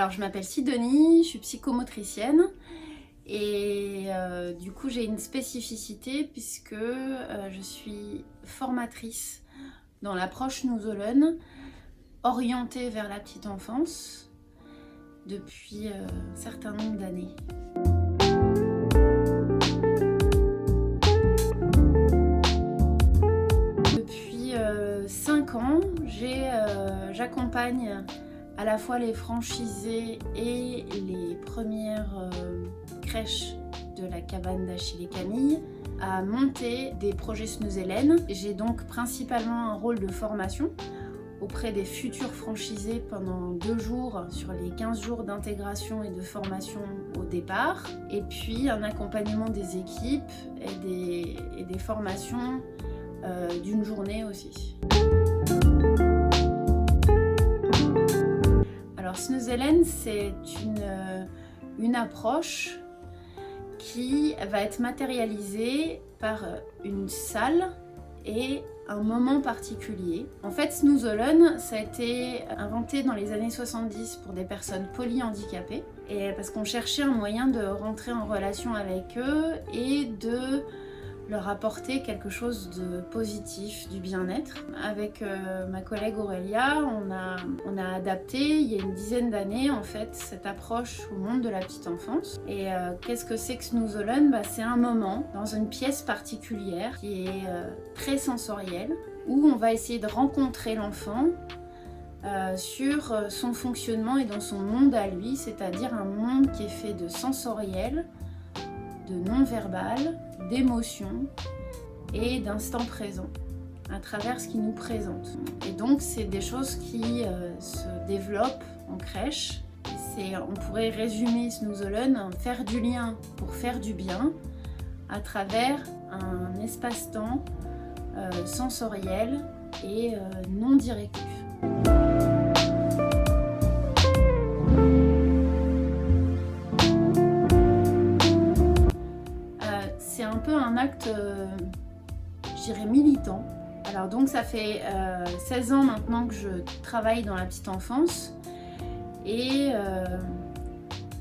Alors je m'appelle Sidonie, je suis psychomotricienne et du coup j'ai une spécificité puisque je suis formatrice dans l'approche Nous Ollen, orientée vers la petite enfance depuis un certain nombre d'années. Depuis 5 ans, j'accompagne à la fois les franchisés et les premières crèches de la cabane d'Achille et Camille à monter des projets Snooze Hélène. J'ai donc principalement un rôle de formation auprès des futurs franchisés pendant 2 jours sur les 15 jours d'intégration et de formation au départ, et puis un accompagnement des équipes et des formations d'une journée aussi. Alors Snooze Hélène, c'est une approche qui va être matérialisée par une salle et un moment particulier. En fait, Snooze Ollen, ça a été inventé dans les années 70 pour des personnes polyhandicapées, et parce qu'on cherchait un moyen de rentrer en relation avec eux et de leur apporter quelque chose de positif, du bien-être. Avec ma collègue Aurélia, on a adapté il y a une dizaine d'années en fait cette approche au monde de la petite enfance. Et qu'est-ce que c'est que Snooze Ollen ? C'est un moment dans une pièce particulière qui est très sensorielle, où on va essayer de rencontrer l'enfant sur son fonctionnement et dans son monde à lui, c'est-à-dire un monde qui est fait de sensoriel, de non-verbal, d'émotions et d'instant présent à travers ce qu'il nous présente. Et donc c'est des choses qui se développent en crèche. On pourrait résumer Snooze Ollen, faire du lien pour faire du bien à travers un espace-temps sensoriel et non directif. C'est un peu un acte, je dirais, militant. Alors donc ça fait 16 ans maintenant que je travaille dans la petite enfance et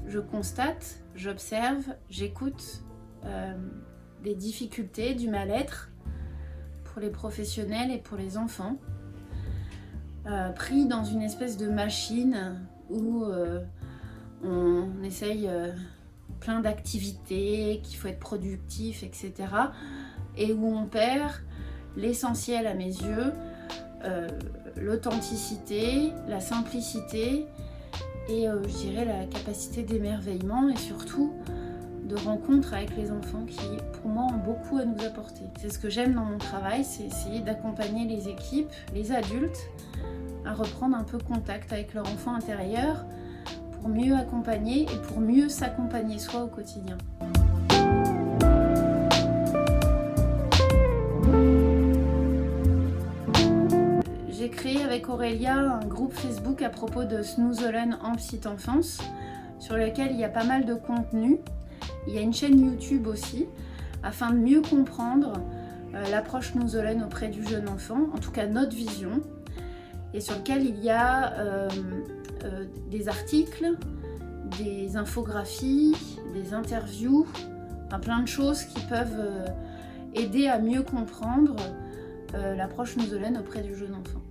je constate, j'observe, j'écoute des difficultés, du mal-être pour les professionnels et pour les enfants, pris dans une espèce de machine où on essaye plein d'activités, qu'il faut être productif, etc. Et où on perd l'essentiel à mes yeux, l'authenticité, la simplicité et je dirais la capacité d'émerveillement et surtout de rencontre avec les enfants qui, pour moi, ont beaucoup à nous apporter. C'est ce que j'aime dans mon travail, c'est essayer d'accompagner les équipes, les adultes, à reprendre un peu contact avec leur enfant intérieur pour mieux accompagner et pour mieux s'accompagner soi au quotidien. J'ai créé avec Aurélia un groupe Facebook à propos de Snooze Ollen en petite enfance, sur lequel il y a pas mal de contenu. Il y a une chaîne YouTube aussi, afin de mieux comprendre l'approche Snooze Ollen auprès du jeune enfant, en tout cas notre vision, et sur lequel il y a des articles, des infographies, des interviews, plein de choses qui peuvent aider à mieux comprendre l'approche Snooze Ollen auprès du jeune enfant.